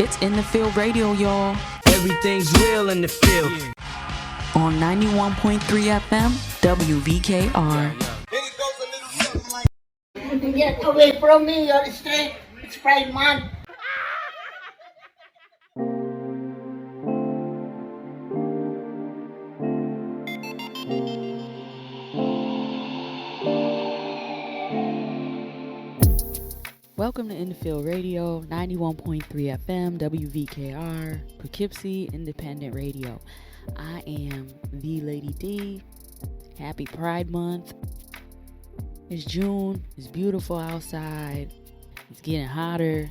It's In The Field Radio, y'all. Everything's real in the field. On 91.3 FM, WVKR. Get away from me, you're straight. It's Pride Month. Welcome to In The Field Radio, 91.3 FM, WVKR, Poughkeepsie Independent Radio. I am the Lady D. Happy Pride Month. It's June. It's beautiful outside. It's getting hotter.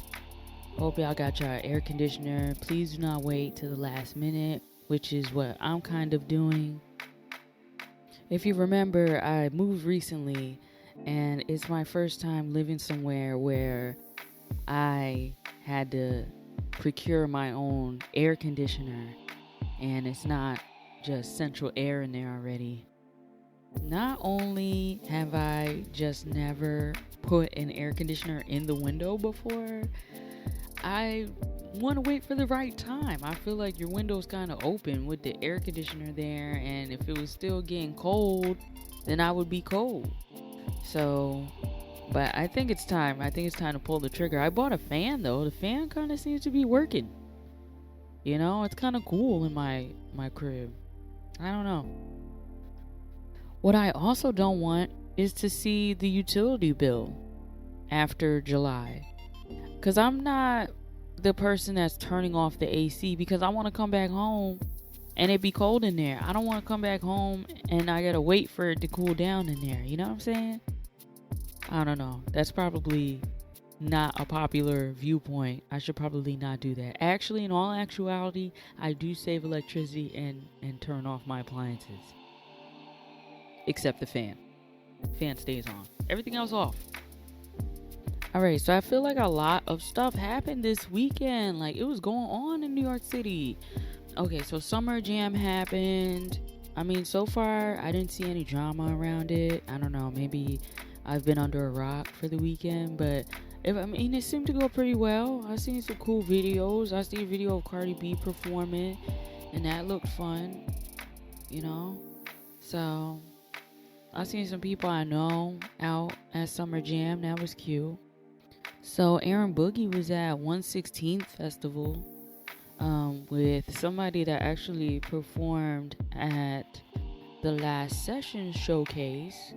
Hope y'all got your air conditioner. Please do not wait till the last minute, which is what I'm kind of doing. If you remember, I moved recently, and it's my first time living somewhere where I had to procure my own air conditioner, and it's not just central air in there already. Not only have I just never put an air conditioner in the window before, I want to wait for the right time. I feel like your window's kind of open with the air conditioner there, and if it was still getting cold, then I would be cold. So, but I think it's time. I think it's time to pull the trigger. I bought a fan though. The fan kind of seems to be working. You know, it's kind of cool in my crib. I don't know. What I also don't want is to see the utility bill after July. Because I'm not the person that's turning off the AC because I want to come back home and it be cold in there. I don't want to come back home and I got to wait for it to cool down in there. You know what I'm saying? I don't know. That's probably not a popular viewpoint. I should probably not do that. Actually, in all actuality, I do save electricity and turn off my appliances. Except the fan. Fan stays on. Everything else off. Alright, so I feel like a lot of stuff happened this weekend. Like, it was going on in New York City. Okay, so Summer Jam happened. I mean, so far, I didn't see any drama around it. I don't know, maybe I've been under a rock for the weekend, but it seemed to go pretty well. I seen some cool videos. I see a video of Cardi B performing, and that looked fun, you know? So, I seen some people I know out at Summer Jam. That was cute. So, Erin Boogie was at 116th Festival with somebody that actually performed at the Last Session showcase.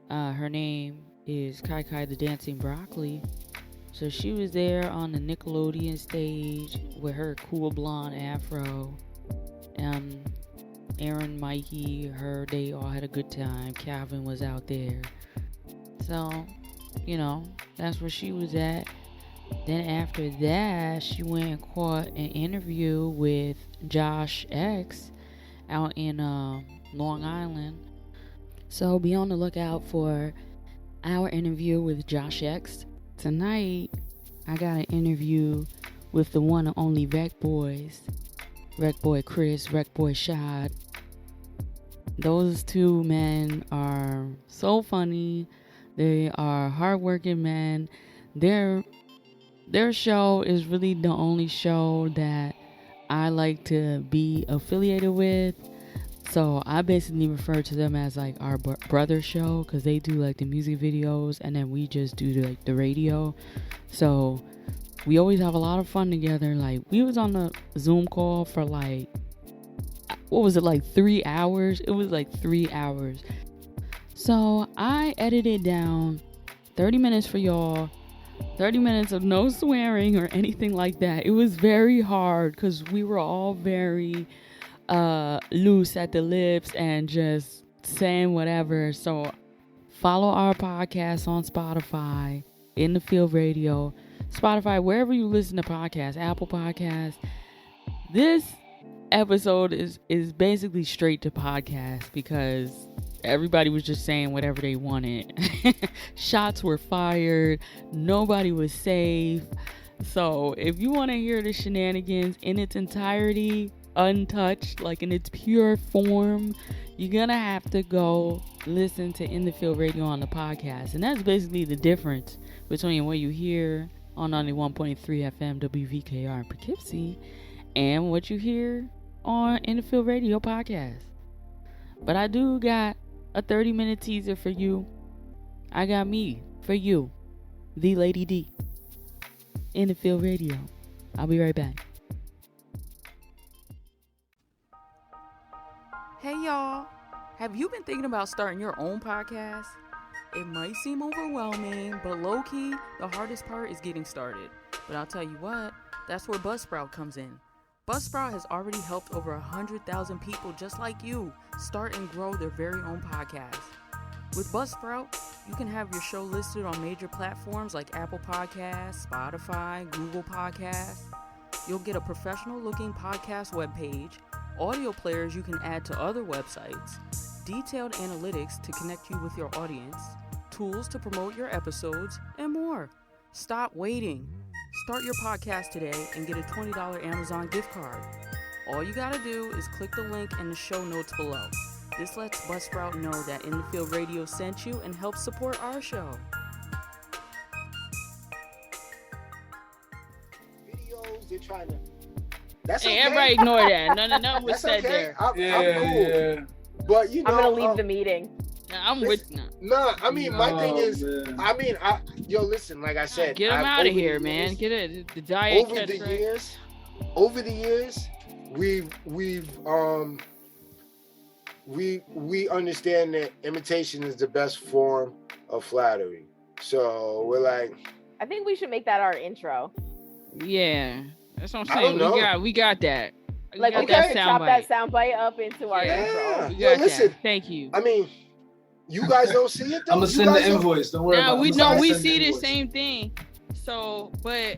Her name is Kai Kai the Dancing Broccoli. So she was there on the Nickelodeon stage with her cool blonde afro. Erin, Mikey, they all had a good time. Calvin was out there. So, you know, that's where she was at. Then after that, she went and caught an interview with Josh X out in Long Island. So be on the lookout for our interview with Josh X. Tonight, I got an interview with the one and only Rec Boys. Rec Boy Chris, Rec Boy Shad. Those two men are so funny. They are hardworking men. Their show is really the only show that I like to be affiliated with. So I basically refer to them as like our brother show, because they do like the music videos and then we just do like the radio. So we always have a lot of fun together. Like, we was on the Zoom call for like, what was it, like 3 hours? It was like 3 hours. So I edited down 30 minutes for y'all. 30 minutes of no swearing or anything like that. It was very hard because we were all very loose at the lips and just saying whatever. So follow our podcast on Spotify, In The Field Radio, Spotify, wherever you listen to podcasts, Apple Podcasts. This episode is basically straight to podcast because everybody was just saying whatever they wanted. Shots were fired. Nobody was safe. So if you want to hear the shenanigans in its entirety, untouched, like in its pure form, you're gonna have to go listen to In The Field Radio on the podcast. And that's basically the difference between what you hear on 91.3 FM WVKR in Poughkeepsie, and what you hear on In the Field Radio podcast. But I do got a 30-minute teaser for you. I got me for you, the Lady D, In the Field Radio. I'll be right back. Hey y'all, have you been thinking about starting your own podcast? It might seem overwhelming, but low-key, the hardest part is getting started. But I'll tell you what, that's where Buzzsprout comes in. Buzzsprout has already helped over 100,000 people just like you start and grow their very own podcast. With Buzzsprout, you can have your show listed on major platforms like Apple Podcasts, Spotify, Google Podcasts. You'll get a professional-looking podcast webpage, audio players you can add to other websites, detailed analytics to connect you with your audience, tools to promote your episodes, and more. Stop waiting. Start your podcast today and get a $20 Amazon gift card. All you gotta do is click the link in the show notes below. This lets Buzzsprout know that In the Field Radio sent you and helps support our show. Videos, they're trying to. That's Hey, okay. everybody ignore that. None was That's said okay. there. I'm cool. But you know, I'm gonna leave the meeting. I'm with you. Nah, I mean, my thing is, man. listen, like I said, Get him out of here, man. Get it. The diet Over the catchphrase. years, we understand that imitation is the best form of flattery. So we're like, I think we should make that our intro. Yeah, that's what I'm I saying. don't know. We got that. Like we Okay. can chop that soundbite up into our Yeah. intro. We Yo, got listen. that. Thank you. I mean, you guys don't see it though. I'm gonna You send the guys don't- invoice. Don't worry Now about it. we I'm know gonna we send see the invoice. same thing. So, but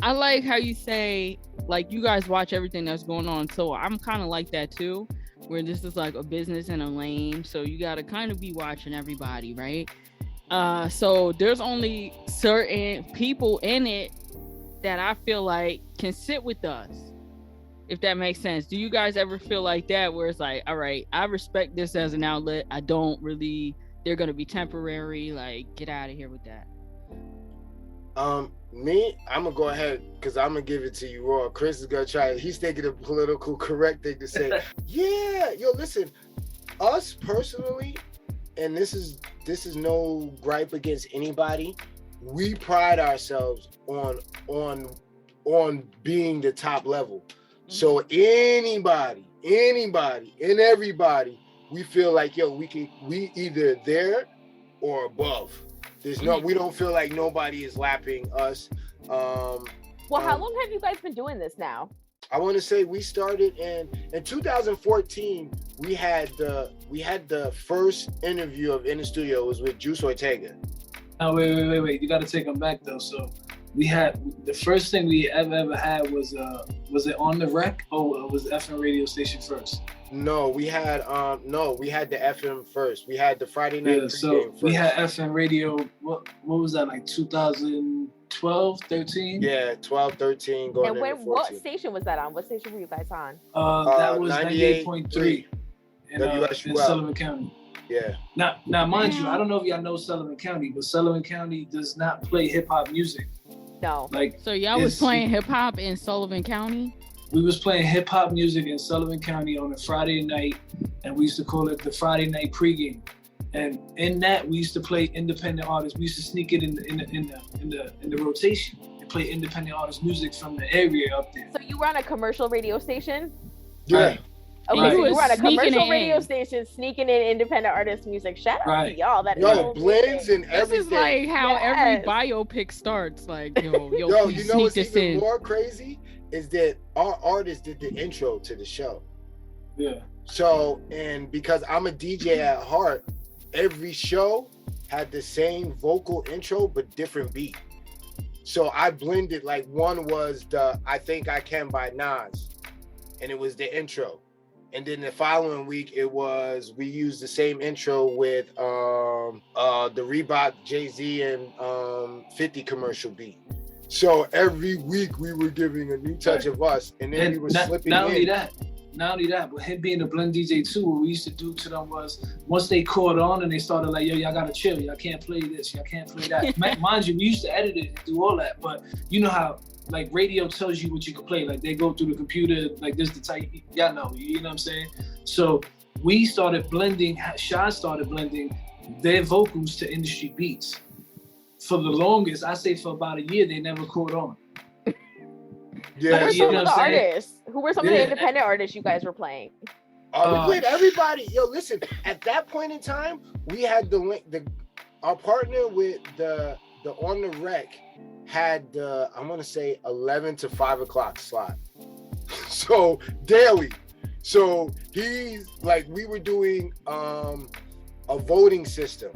I like how you say like you guys watch everything that's going on. So I'm kind of like that too, where this is like a business and a lane. So you got to kind of be watching everybody, right? So there's only certain people in it that I feel like can sit with us, if that makes sense. Do you guys ever feel like that, where it's like, all right, I respect this as an outlet, I don't really, they're gonna be temporary, like get out of here with that? Me, I'm gonna go ahead because I'm gonna give it to you raw. Chris is gonna try. He's thinking the political correct thing to say. Yeah, yo, listen, us personally, and this is no gripe against anybody. We pride ourselves on being the top level. So anybody and everybody, we feel like, yo, we either there or above. We don't feel like nobody is lapping us. Well, how long have you guys been doing this now? I want to say we started in 2014. We had the first interview of In the Studio. It was with Juice Ortega. Now wait. You got to take them back though. So we had the first thing we ever had was it On the Rec? Oh, it was the FM radio station first. No, we had the FM first. We had the Friday night pregame So first. we had FM radio. What was that, like 2012, 13? Yeah, 12, 13, going And into 14. what station was that on? What station were you guys on? That was 98.3 98.3 in WSUL. Sullivan County. Yeah. Now, mind you, I don't know if y'all know Sullivan County, but Sullivan County does not play hip hop music. No. Like, So y'all was playing hip hop in Sullivan County? we was playing hip hop music in Sullivan County on a Friday night, and we used to call it the Friday night pregame. And in that, we used to play independent artists. We used to sneak it in the rotation and play independent artist music from the area up there. So you were on a commercial radio station? Yeah. Right. Okay, And so you you was were on a sneaking commercial it radio in. station sneaking in independent artist music. Shout out to Right. y'all. That is Yo, so blends amazing. and This everything. is like how Yes. every biopic starts. Like, yo, Yo, please you know sneak what's this even in. more crazy is that our artist did the intro to the show. Yeah. So, and because I'm a DJ at heart, every show had the same vocal intro but different beat. So I blended, like one was the I Think I Can by Nas, and it was the intro. And then the following week we used the same intro with the Reebok Jay-Z and 50 commercial beat. So every week we were giving a new touch of us, and then we were slipping not in. only that, not only that, but him being a blend DJ too, what we used to do to them was, once they caught on and they started like, yo, y'all gotta chill, y'all can't play this, y'all can't play that. Mind you, we used to edit it and do all that, but you know how like radio tells you what you can play, like they go through the computer, like this the type, y'all know, you know what I'm saying? So we started blending, Shad started blending their vocals to industry beats. For the longest, I say for about a year, they never caught on. Yeah, Who were some of the artists? Who were some of the Yeah. independent artists you guys were playing? we played everybody. Yo, listen, at that point in time, we had our partner with the On the Rec had the, I want to say 11 to 5 o'clock slot. So daily. So he's like, we were doing a voting system.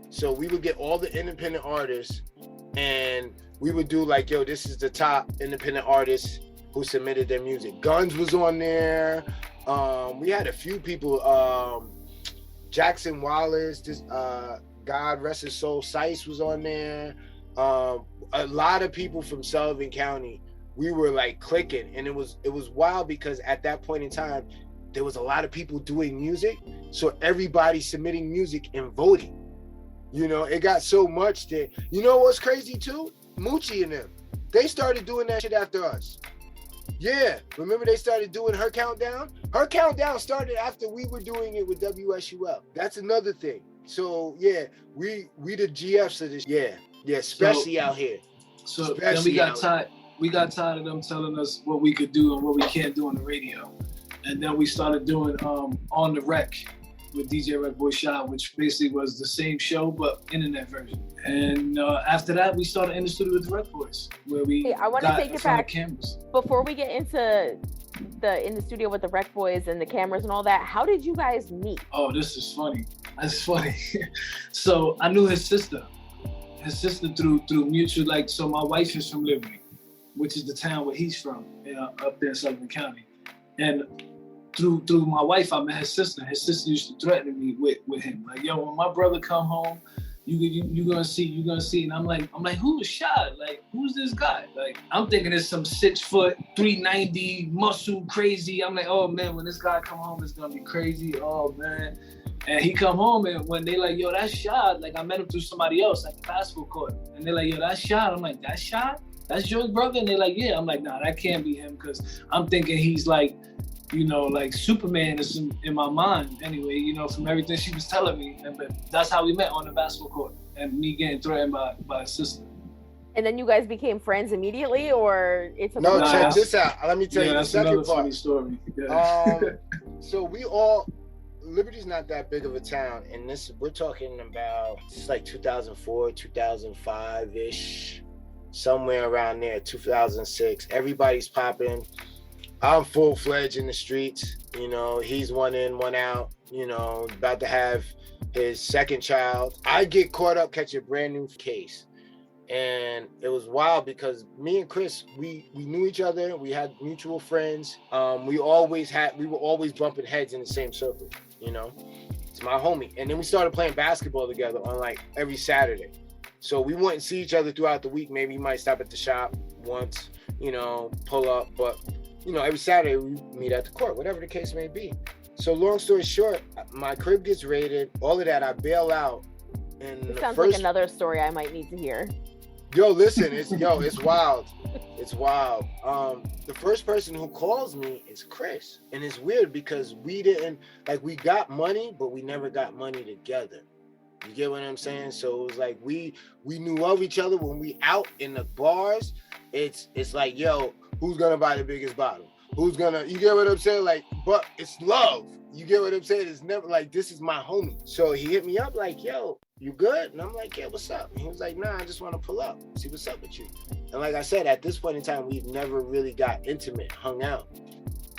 So we would get all the independent artists and we would do like, yo, this is the top independent artists who submitted their music. Guns was on there. We had a few people, Jackson Wallace, this God rest his soul, Sice was on there. A lot of people from Sullivan County, we were like clicking, and it was wild because at that point in time, there was a lot of people doing music, so everybody submitting music and voting. You know, it got so much that, you know what's crazy too? Moochie and them, they started doing that shit after us. Yeah, remember they started doing her countdown? Her countdown started after we were doing it with WSUL. That's another thing. So yeah, we the GFs of this. Yeah, especially out here. So then we got tired of them telling us what we could do and what we can't do on the radio. And then we started doing On the Rec with DJ Rec Boy Shad, which basically was the same show but internet version. And after that, we started in the studio with the Rec Boys, where we I want to take it back cameras. before we get into in the studio with the Rec Boys and the cameras and all that. How did you guys meet? Oh, this is funny. That's funny. So I knew his sister through mutual, like, so my wife is from Liberty, which is the town where he's from, up there in Sullivan County. And through my wife, I met his sister. His sister used to threaten me with him. Like, yo, when my brother come home, you gonna see. And I'm like, who is Shad? Like, who's this guy? Like, I'm thinking it's some 6 foot, 390, muscle, crazy. I'm like, oh man, when this guy come home, it's gonna be crazy. Oh man. And he come home, and when they like, yo, that's Shad. Like, I met him through somebody else at the basketball court. And they're like, yo, that's Shad. I'm like, that's Shad? That's your brother? And they're like, yeah. I'm like, nah, that can't be him, because I'm thinking he's like, you know, like Superman is in my mind anyway, you know, from everything she was telling me. But that's how we met, on the basketball court, and me getting threatened by his sister. And then you guys became friends immediately, or it's no? Check this out. Let me tell you the second part. Funny story. Yeah. So Liberty's not that big of a town, and we're talking about, it's like 2004, 2005-ish, somewhere around there, 2006. Everybody's popping. I'm full-fledged in the streets. You know, he's one in, one out, you know, about to have his second child. I get caught up catching a brand new case. And it was wild because me and Chris, we knew each other. We had mutual friends. We were always bumping heads in the same circle, you know. It's my homie. And then we started playing basketball together on like every Saturday. So we wouldn't see each other throughout the week. Maybe he might stop at the shop once, you know, pull up. But, you know, every Saturday we meet at the court, whatever the case may be. So long story short, my crib gets raided, all of that. I bail out. And it sounds like another story I might need to hear. Yo, listen, it's wild. It's wild. The first person who calls me is Chris. And it's weird because we got money, but we never got money together. You get what I'm saying? So it was like we knew of each other when we out in the bars. It's like, yo, who's gonna buy the biggest bottle? You get what I'm saying? Like, but it's love. You get what I'm saying? It's never like, this is my homie. So he hit me up like, yo, you good? And I'm like, yeah, what's up? And he was like, nah, I just want to pull up, see what's up with you. And like I said, at this point in time, we've never really got intimate, hung out.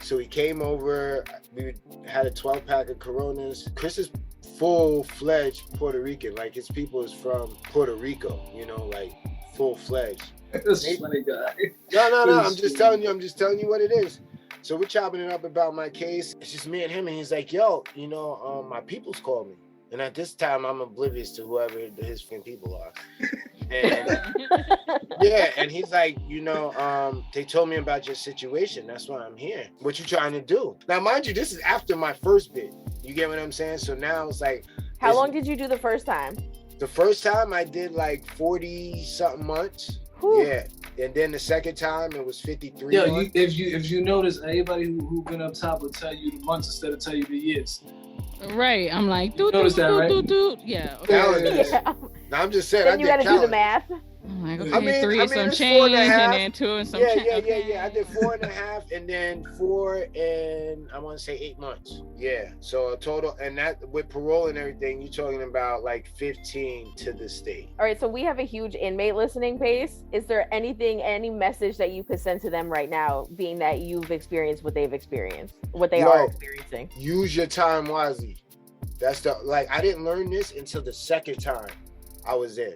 So he came over, we had a 12-pack of Coronas. Chris is full-fledged Puerto Rican. Like, his people is from Puerto Rico, you know, like full-fledged. That's a funny guy. No, I'm just telling you what it is. So we're chopping it up about my case. It's just me and him, and he's like, yo, you know, my people's called me. And at this time, I'm oblivious to whoever his people are. And yeah, and he's like, they told me about your situation. That's why I'm here. What you trying to do? Now, mind you, this is after my first bit. You get what I'm saying? So now it's like. How long did you do the first time? The first time I did like 40 something months. Whew. Yeah. And then the second time it was 53. Yeah, if you notice, everybody who been up top will tell you the months instead of tell you the years. Right. I'm like, yeah. Okay. Yeah. Now I'm just saying. Then you got to do the math. I'm like, okay, 3 and some change, and then 2 and some change. Yeah. I did 4.5, and then 4 and I want to say 8 months. Yeah. So a total, and that with parole and everything, you're talking about like 15 to the state. All right. So we have a huge inmate listening base. Is there any message that you could send to them right now, being that you've experienced what they've experienced, what they are experiencing? Use your time wisely. That's I didn't learn this until the second time I was in.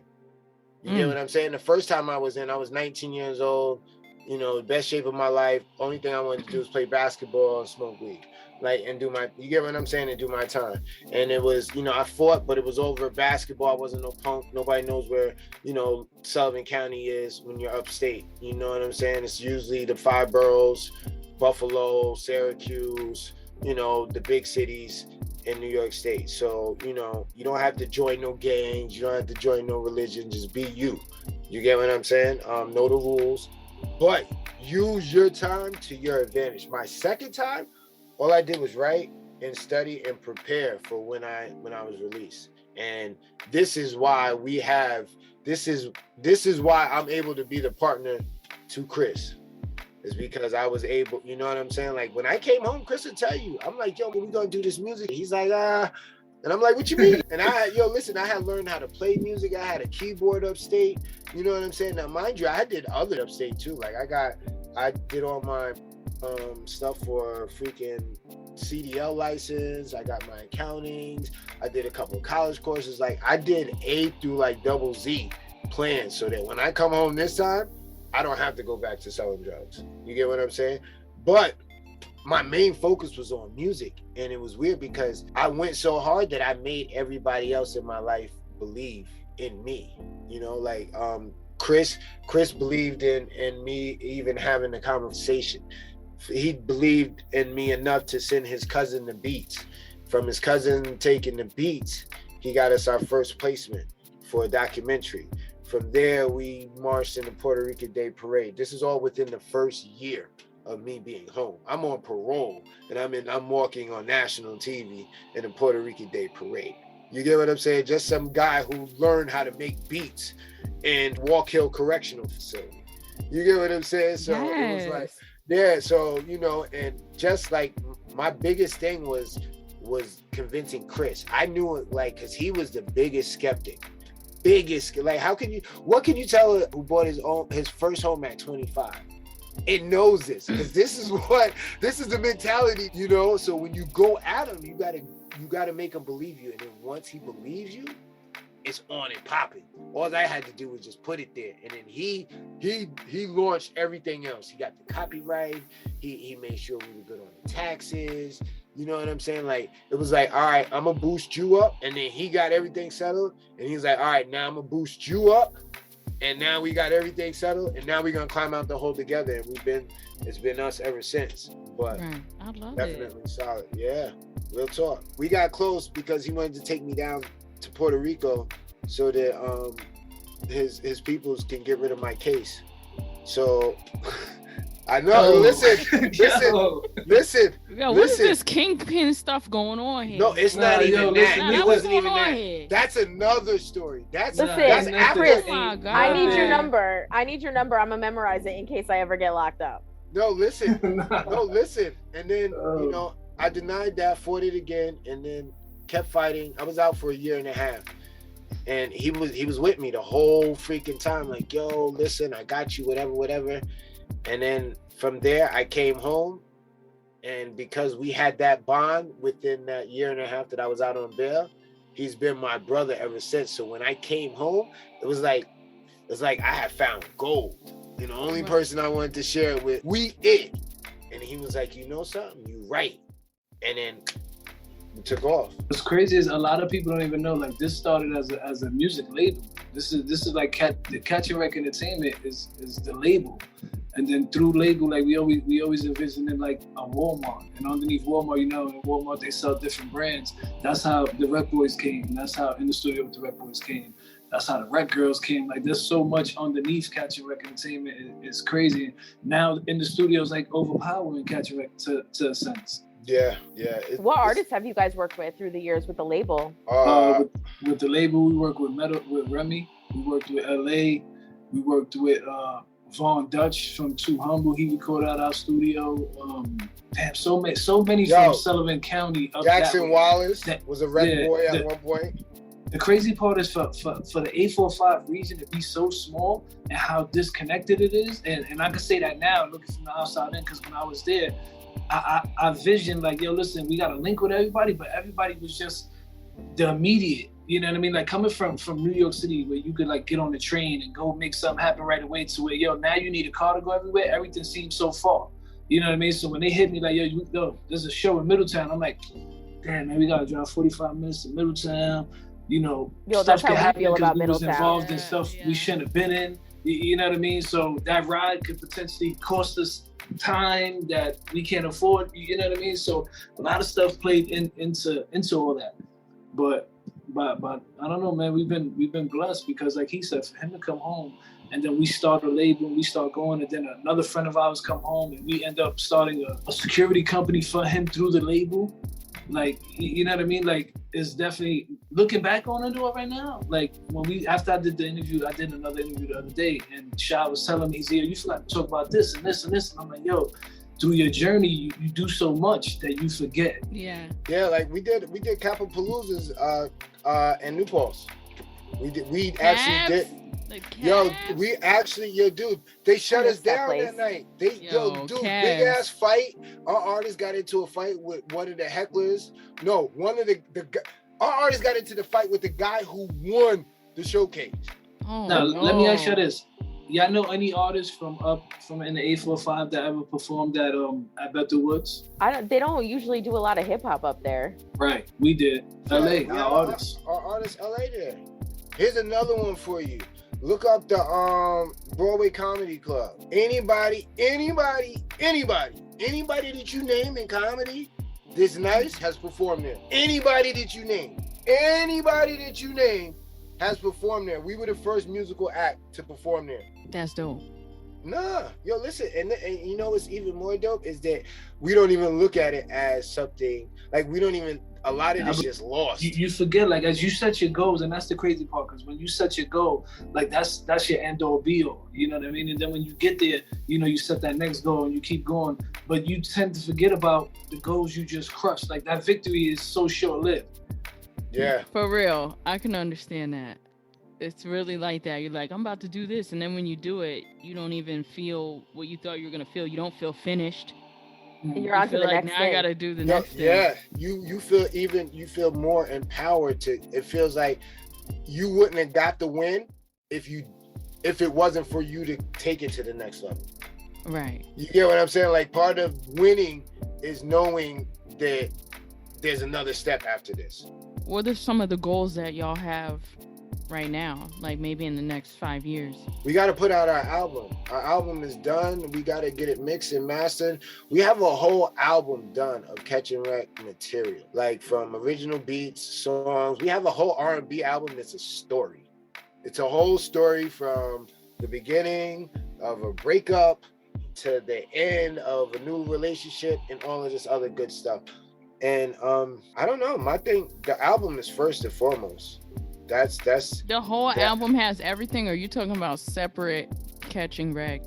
You get what I'm saying? The first time I was in, I was 19 years old, best shape of my life. Only thing I wanted to do was play basketball and smoke weed. And you get what I'm saying? And do my time. And it was, I fought, but it was over basketball. I wasn't no punk. Nobody knows where, Sullivan County is when you're upstate. You know what I'm saying? It's usually the 5 boroughs, Buffalo, Syracuse, the big cities in New York State. So, you don't have to join no gangs. You don't have to join no religion. Just be you. You get what I'm saying? Know the rules, but use your time to your advantage. My second time, all I did was write and study and prepare for when I was released. And this is why this is why I'm able to be the partner to Chris. Is because I was able, you know what I'm saying? Like when I came home, Chris would tell you, I'm like, yo, we gonna do this music. He's like, and I'm like, what you mean? And I had learned how to play music. I had a keyboard upstate. You know what I'm saying? Now, mind you, I did other upstate too. Like I did all my stuff for freaking CDL license. I got my accountings. I did a couple of college courses. Like I did A through like double Z plans so that when I come home this time, I don't have to go back to selling drugs. You get what I'm saying? But my main focus was on music. And it was weird because I went so hard that I made everybody else in my life believe in me. Chris believed in me even having a conversation. He believed in me enough to send his cousin the beats. From his cousin taking the beats, he got us our first placement for a documentary. From there, we marched in the Puerto Rican Day Parade. This is all within the first year of me being home. I'm on parole, and I'm walking on national TV in the Puerto Rican Day Parade. You get what I'm saying? Just some guy who learned how to make beats in Walk Hill Correctional Facility. You get what I'm saying? So It was like, yeah. So and just like my biggest thing was convincing Chris. I knew it because he was the biggest skeptic. What can you tell who bought his first home at 25? It knows this because this is the mentality, so when you go at him, you gotta make him believe you. And then once he believes you, it's on and popping. All I had to do was just put it there. And then he launched everything else. He got the copyright, he made sure we were good on the taxes. You know what I'm saying? Like, it was like, all right, I'm gonna boost you up. And then he got everything settled. And he's like, all right, now I'm gonna boost you up. And now we got everything settled. And now we're gonna climb out the hole together. And it's been us ever since. But I love definitely solid. Yeah, real talk. We got close because he wanted to take me down to Puerto Rico so that his peoples can get rid of my case. So I know. Listen. Yo, what is this kingpin stuff going on here? No, it's not even that. It wasn't even that. That's another story. That's after. Chris, I need your number. I'm gonna memorize it in case I ever get locked up. No, listen. And then I denied that, fought it again, and then kept fighting. I was out for 1.5 years. And he was with me the whole freaking time. Like, yo, listen, I got you, whatever. And then from there, I came home. And because we had that bond within that 1.5 years that I was out on bail, he's been my brother ever since. So when I came home, it was like I had found gold. The only person I wanted to share it with, And he was like, you know something? You right. And then took off. What's crazy is a lot of people don't even know, like, this started as a music label. This is like the Catch and Wreck Entertainment is the label. And then through label, like we always envisioned it like a Walmart. And underneath Walmart, you know, in Walmart they sell different brands. That's how the Rec Boys came. That's how In the Studio with the Rec Boys came. That's how the Rec Girls came. Like, there's so much underneath Catch and Wreck Entertainment. It's crazy. Now In the Studio is like overpowering Catch and Wreck to a sense. Yeah. What artists have you guys worked with through the years with the label? With the label, we worked with Remy. We worked with LA. We worked with Vaughn Dutch from Too Humble. He recorded at our studio. So many from Sullivan County. Jackson Wallace was a Red Boy at one point. The crazy part is for the 845 region to be so small and how disconnected it is. And I can say that now, looking from the outside in, because when I was there, I visioned like, yo, listen, we got to link with everybody, but everybody was just the immediate. You know what I mean? Like, coming from New York City, where you could like get on the train and go make something happen right away, to where, yo, now you need a car to go everywhere. Everything seems so far. You know what I mean? So when they hit me like, yo, there's a show in Middletown, I'm like, damn, man, we got to drive 45 minutes to Middletown. You know, stuff can happen because we was involved in stuff we shouldn't have been in. You know what I mean? So that ride could potentially cost us time that we can't afford. You know what I mean? So a lot of stuff played into all that. But I don't know, man. We've been blessed because, like he said, for him to come home and then we start a label and we start going, and then another friend of ours come home and we end up starting a security company for him through the label. Like, you know what I mean? Like, it's definitely, looking back on it right now, like after I did the interview, I did another interview the other day, and Shad was telling me, he's here, you forgot to talk about this and this and this. And I'm like, yo, through your journey, you do so much that you forget. Yeah, like we did Capapaloozas and New Paltz. We actually did. Dude, they shut us down that night. Big ass fight. Our artist got into a fight with one of the hecklers. No, our artist got into the fight with the guy who won the showcase. Let me ask you this. Y'all know any artists from in the 845 that ever performed at Bethel Woods? They don't usually do a lot of hip hop up there. Right, we did. LA, our artists. Our artist LA there. Here's another one for you. Look up the Broadway Comedy Club. Anybody that you name in comedy that's nice has performed there. Anybody that you name has performed there. We were the first musical act to perform there. That's dope. Nah, yo, listen, and you know what's even more dope is that we don't even look at it as something, like a lot of this just lost. You forget, like, as you set your goals, and that's the crazy part, because when you set your goal, like, that's your end all be all, you know what I mean? And then when you get there, you know, you set that next goal and you keep going, but you tend to forget about the goals you just crushed. Like, that victory is so short-lived. Yeah. For real, I can understand that. It's really like that. You're like, I'm about to do this, and then when you do it, you don't even feel what you thought you were gonna feel. You don't feel finished. And you're on to the next thing. Now I gotta do the next thing. Yeah, you feel more empowered to. It feels like you wouldn't have got the win if it wasn't for you to take it to the next level. Right. You get what I'm saying? Like, part of winning is knowing that there's another step after this. What are some of the goals that y'all have right now, like maybe in the next 5 years? We got to put out our album. Our album is done. We got to get it mixed and mastered. We have a whole album done of Catch and Wreck material, like from original beats, songs. We have a whole R&B album that's a story. It's a whole story from the beginning of a breakup to the end of a new relationship and all of this other good stuff. And I don't know, the album is first and foremost. That's the whole album has everything, or are you talking about separate Catch and Wreck?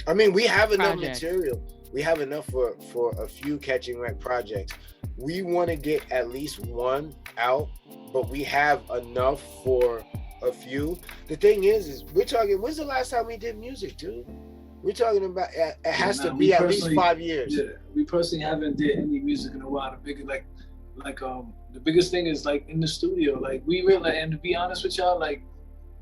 I mean, we have enough material. We have enough for a few Catch and Wreck projects. We want to get at least one out, but we have enough for a few. The thing is we're talking, when's the last time we did music, dude? We're talking about, it has to be at least 5 years. Yeah, we personally haven't did any music in a while. The biggest thing is like in the studio. Like, we really, and to be honest with y'all, like,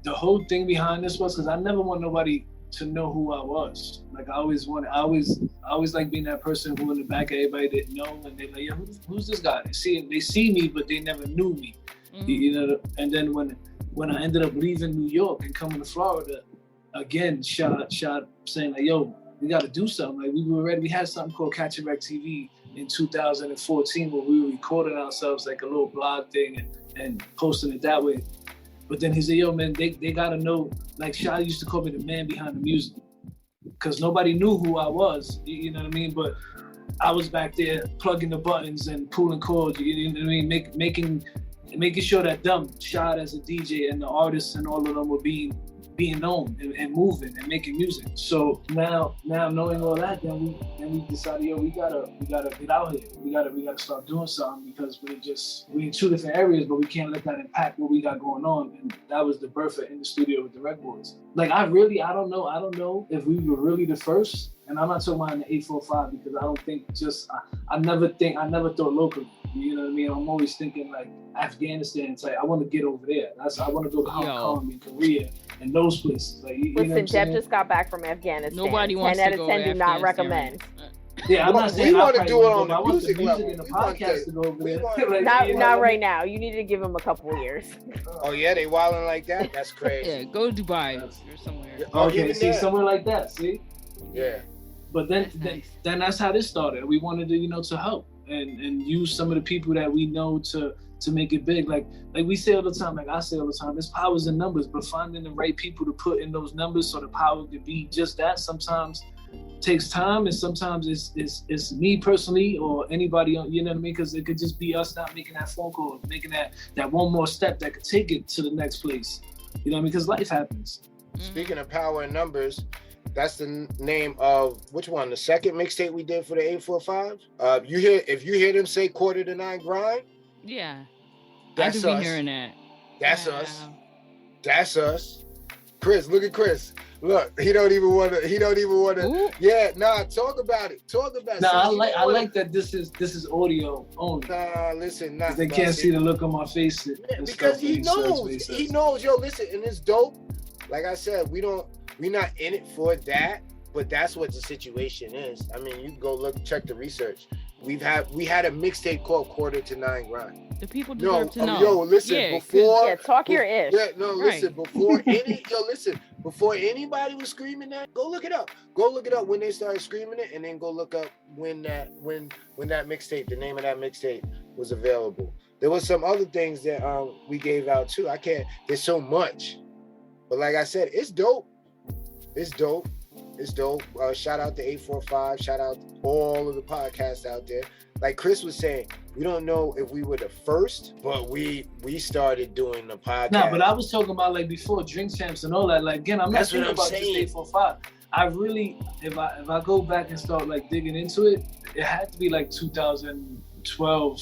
the whole thing behind this was because I never want nobody to know who I was. Like I always like being that person who in the back of everybody didn't know, and they're like, yeah, who's this guy? They see me, but they never knew me. You know. And then when I ended up leaving New York and coming to Florida, again, Shad saying like, yo, we got to do something. Like we had something called Catch a Wreck TV in 2014 where we were recording ourselves like a little blog thing and posting it that way. But then he said, yo, man, they got to know, like Shad used to call me the man behind the music because nobody knew who I was, you know what I mean? But I was back there plugging the buttons and pulling chords, you know what I mean? Making sure that Shad as a DJ and the artists and all of them were being known and moving and making music. So now knowing all that, then we decided, yo, we gotta get out here. We gotta start doing something because we in two different areas, but we can't let that impact what we got going on. And that was the birth of In the Studio with the Rec Boys. Like I don't know if we were really the first. And I'm not talking about in the 845 because I don't think I never thought locally. You know what I mean? I'm always thinking like Afghanistan type. I want to get over there. I want to go to Hong Kong and Korea and those places. Like, listen, Deb just got back from Afghanistan. Nobody wants to go to 10 out of 10 do not recommend. Yeah, I'm not saying we want to do it on the music level. level. The podcast to go over there. Like, not right now. You need to give him a couple of years. Oh yeah, they wilding like that? That's crazy. Yeah, go to Dubai or somewhere. Okay, see, somewhere like that. See. Yeah. But then that's how this started. We wanted to, to help and use some of the people that we know to make it big. Like we say all the time, like I say all the time, there's powers in numbers, but finding the right people to put in those numbers so the power could be just that sometimes takes time, and sometimes it's me personally or anybody, you know what I mean? Because it could just be us not making that phone call, making that one more step that could take it to the next place. You know what I mean? Because life happens. Speaking of power in numbers, that's the name of which one? The second mixtape we did for the 845. If you hear them say 8:45 grind. Yeah, that's I do us. be hearing that. That's us. That's us. Chris, look at Chris. Look, he don't even want to. Ooh. Yeah, nah. Talk about it. Nah, I like that. This is audio only. Nah, listen, nah. They can't see the look on my face. Because he knows. He knows. Yo, listen, and it's dope. Like I said, we're not in it for that, but that's what the situation is. I mean, you can go check the research. We had a mixtape called 8:45 grind. The people deserve to know. Yo, listen, talk your ish. Yeah, no, listen, right. Before anybody was screaming that, go look it up. Go look it up when they started screaming it, and then go look up when that mixtape, the name of that mixtape was available. There was some other things that we gave out too. There's so much. But like I said, it's dope. It's dope. Shout out to 845. Shout out to all of the podcasts out there. Like Chris was saying, we don't know if we were the first, but we started doing the podcast. No, but I was talking about like before Drink Champs and all that. Like again, I'm not That's thinking about just 845. I really, if I go back and start like digging into it, it had to be like 2012.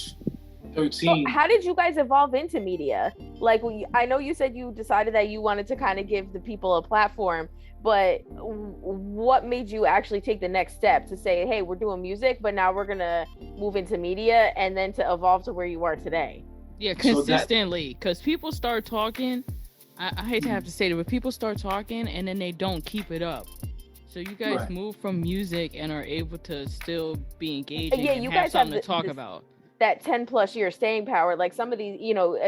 13. So how did you guys evolve into media? Like, I know you said you decided that you wanted to kind of give the people a platform, but what made you actually take the next step to say, hey, we're doing music, but now we're going to move into media, and then to evolve to where you are today? Yeah, consistently. Because people start talking, I hate to have to say it, but people start talking and then they don't keep it up. So you guys move from music and are able to still be engaging and have something to talk about. That 10 plus year staying power, like some of these,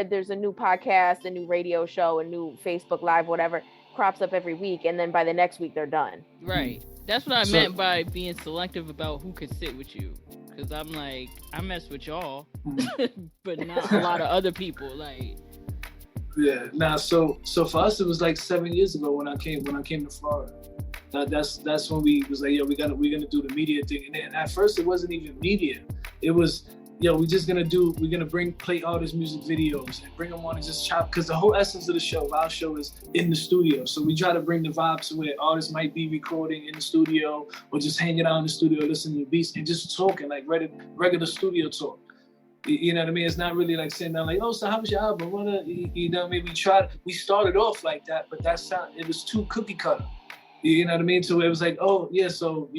there's a new podcast, a new radio show, a new Facebook Live, whatever crops up every week, and then by the next week they're done. Right. That's what I meant by being selective about who could sit with you. Because I'm like, I mess with y'all, but not a lot of other people. Like, yeah. Now, so for us, it was like 7 years ago when I came to Florida. That's when we was like, we're gonna do the media thing, and at first it wasn't even media. It was, we're gonna play artist music videos and bring them on and just chop, because the whole essence of our show is in the studio. So we try to bring the vibe to where artists might be recording in the studio or just hanging out in the studio, listening to beats and just talking like regular studio talk. You know what I mean? It's not really like sitting down like, oh, so how was your album? You know what I mean? We started off like that, but it was too cookie cutter. You know what I mean? So it was like, oh yeah, so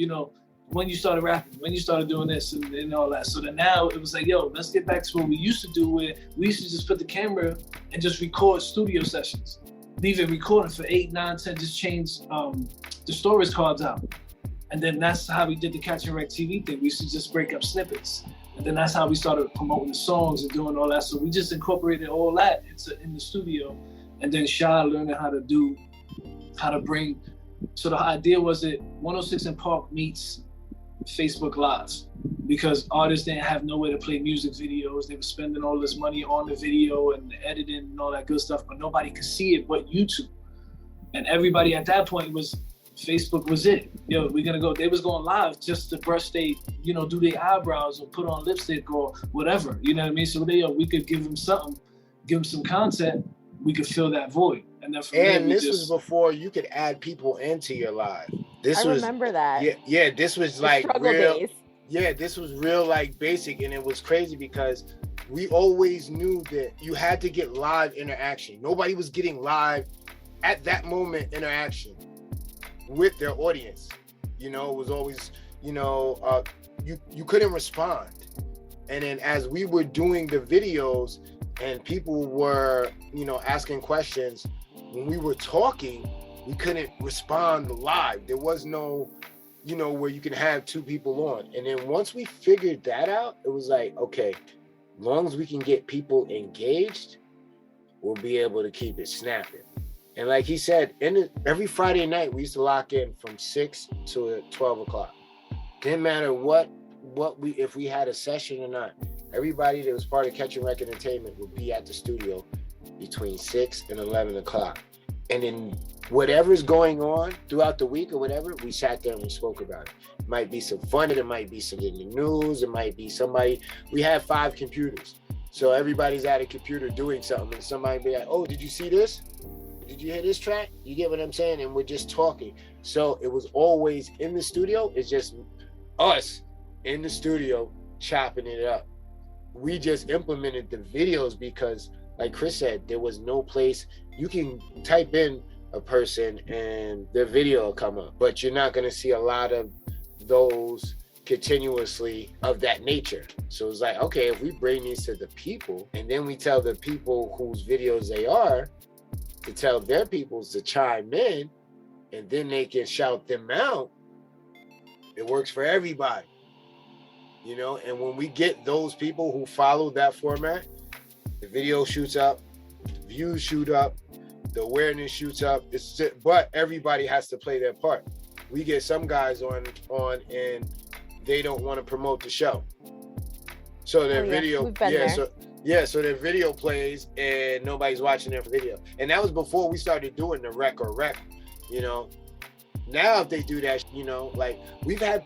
when you started rapping, when you started doing this and all that. So then now it was like, let's get back to what we used to do, where we used to just put the camera and just record studio sessions. leave it recording for 8, 9, 10, just change the storage cards out. And then that's how we did the Catch and Wreck TV thing. We used to just break up snippets. And then that's how we started promoting the songs and doing all that. So we just incorporated all that in the studio. And then Shad learning how to bring. So the idea was that 106 and Park meets Facebook Live, because artists didn't have nowhere to play music videos. They were spending all this money on the video and the editing and all that good stuff, but nobody could see it but YouTube. And everybody at that point was, Facebook was it. Yo, we're gonna go. They was going live just to brush they, do their eyebrows or put on lipstick or whatever. You know what I mean? So we could give them something, give them some content. We could fill that void. And then this was before you could add people into your live. I remember that. Yeah. This was The like struggle real. days. Yeah, this was real like basic, and it was crazy because we always knew that you had to get live interaction. Nobody was getting live at that moment interaction with their audience. It was always, you couldn't respond. And then as we were doing the videos and people were, asking questions, when we were talking, we couldn't respond live. There was no, where you can have two people on. And then once we figured that out, it was like, okay, as long as we can get people engaged, we'll be able to keep it snapping. And like he said, every Friday night, we used to lock in from 6 to 12 o'clock. Didn't matter if we had a session or not. Everybody that was part of Catch and Wreck Entertainment would be at the studio between 6 and 11 o'clock. And then whatever's going on throughout the week or whatever, we sat there and we spoke about it. It might be some fun, it might be some in the news, it might be somebody. We have 5 computers. So everybody's at a computer doing something, and somebody be like, oh, did you see this? Did you hear this track? You get what I'm saying? And we're just talking. So it was always in the studio. It's just us in the studio chopping it up. We just implemented the videos because, like Chris said, there was no place. You can type in a person and their video will come up, but you're not going to see a lot of those continuously of that nature. So it's like, okay, if we bring these to the people and then we tell the people whose videos they are to tell their peoples to chime in, and then they can shout them out, it works for everybody. And when we get those people who follow that format, the video shoots up, views shoot up, the awareness shoots up. But everybody has to play their part. We get some guys on and they don't want to promote the show. So their video, so their video plays and nobody's watching their video. And that was before we started doing the rec. Now if they do that, like we've had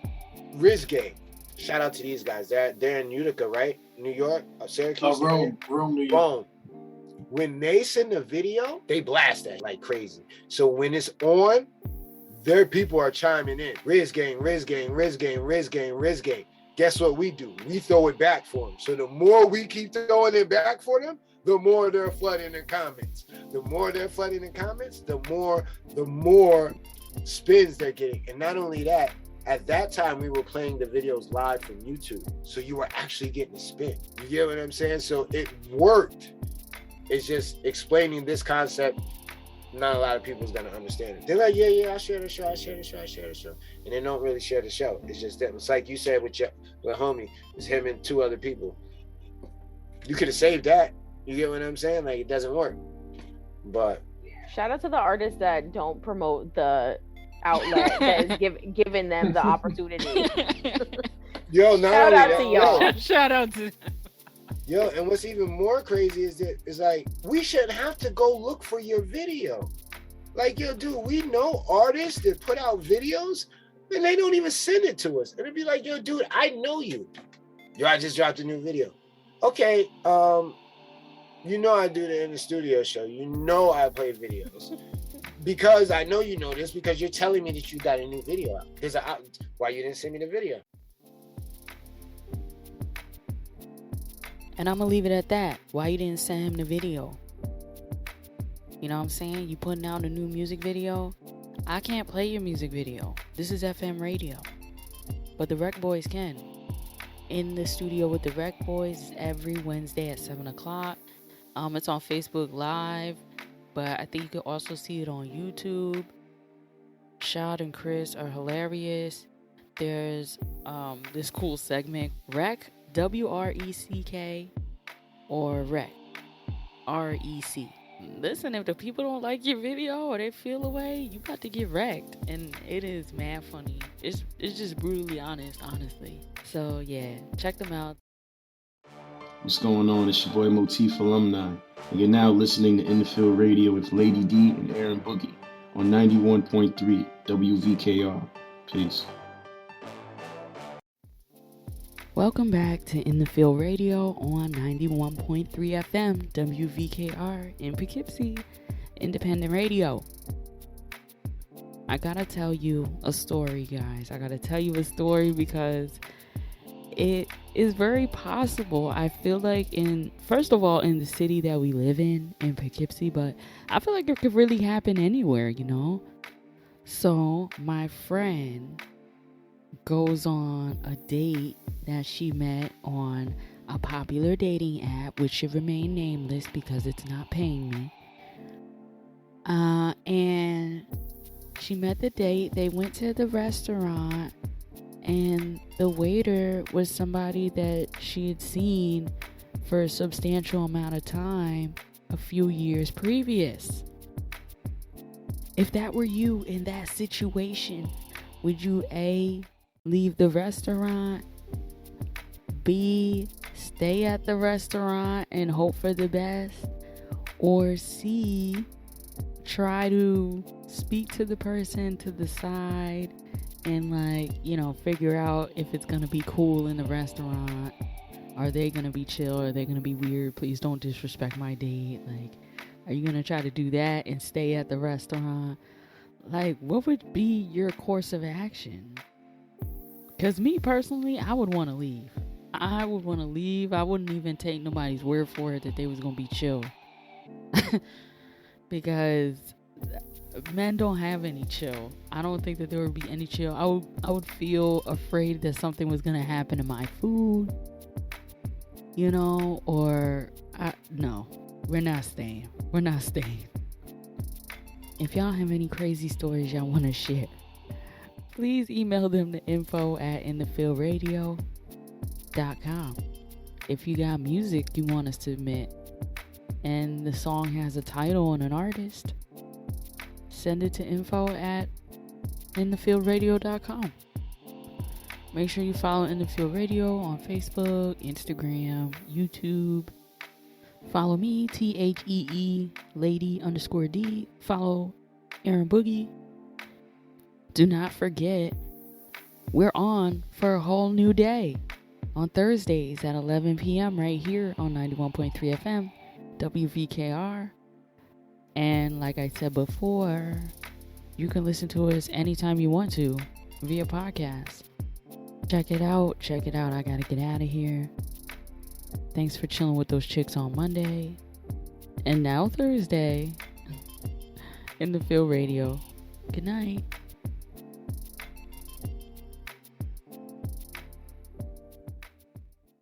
Riz Gang. Shout out to these guys. They're in Utica, right? New York, Syracuse. Rome, New York. When they send a video, they blast that like crazy. So when it's on, their people are chiming in. Riz Gang, Riz Gang, Riz Gang, Riz Gang, Riz Gang. Guess what we do? We throw it back for them. So the more we keep throwing it back for them, the more they're flooding the comments. The more they're flooding the comments, the more spins they're getting. And not only that, at that time, we were playing the videos live from YouTube. So you were actually getting a spin. You get what I'm saying? So it worked. It's just explaining this concept. Not a lot of people's going to understand it. They're like, yeah, I share the show. And they don't really share the show. It's just that. It's like you said with homie. It's him and 2 other people. You could have saved that. You get what I'm saying? Like, it doesn't work. But shout out to the artists that don't promote the outlet that is giving them the opportunity. Yo, shout out to y'all. Shout out to yo, and what's even more crazy is that it's like we shouldn't have to go look for your video. Like, yo, dude, we know artists that put out videos and they don't even send it to us. And it'd be like, yo, dude, I know you. Yo, I just dropped a new video. Okay, I do the in the studio show. I play videos. Because I know you know this, because you're telling me that you got a new video out. Why you didn't send me the video? And I'm gonna leave it at that. Why you didn't send him the video? You know what I'm saying? You putting out a new music video. I can't play your music video. This is FM radio. But the Rec Boys can. In the studio with the Rec Boys every Wednesday at 7 o'clock. It's on Facebook Live. but I think you can also see it on YouTube. Shad and Chris are hilarious. There's this cool segment, Rec, WRECK, or Rec, REC. Listen, if the people don't like your video or they feel away, you got to get wrecked. And it is mad funny. It's just brutally honest, honestly. So yeah, check them out. What's going on? It's your boy Motif Alumni, and you're now listening to In the Field Radio with Lady D and Erin Boogie on 91.3 WVKR. Peace. Welcome back to In the Field Radio on 91.3 FM WVKR in Poughkeepsie, independent radio. I gotta tell you a story, guys. I gotta tell you a story because it is very possible. I feel like first of all, in the city that we live in Poughkeepsie, but I feel like it could really happen anywhere, you know? So my friend goes on a date that she met on a popular dating app, which should remain nameless because it's not paying me. And she met the date. They went to the restaurant, and the waiter was somebody that she had seen for a substantial amount of time a few years previous. If that were you in that situation, would you A, leave the restaurant, B, stay at the restaurant and hope for the best, or C, try to speak to the person to the side and figure out if it's gonna be cool in the restaurant? Are they gonna be chill? Are they gonna be weird? Please don't disrespect my date. Are you gonna try to do that and stay at the restaurant? What would be your course of action? Because me personally, I would want to leave. I wouldn't even take nobody's word for it that they was gonna be chill. Because men don't have any chill. I don't think that there would be any chill. I would feel afraid that something was gonna happen to my food, no, we're not staying. If y'all have any crazy stories y'all want to share, please email them to info@inthefieldradio.com. If you got music you want to submit and the song has a title and an artist, send it to info@inthefieldраdio.com. Make sure you follow In the Field Radio on Facebook, Instagram, YouTube. Follow me, THEE Lady_D. Follow Erin Boogie. Do not forget, we're on for a whole new day on Thursdays at 11 p.m. right here on 91.3 FM, WVKR. And like I said before, you can listen to us anytime you want to via podcast. Check it out. I gotta get out of here. Thanks for chilling with those chicks on Monday. And now Thursday, In the Field Radio. Good night.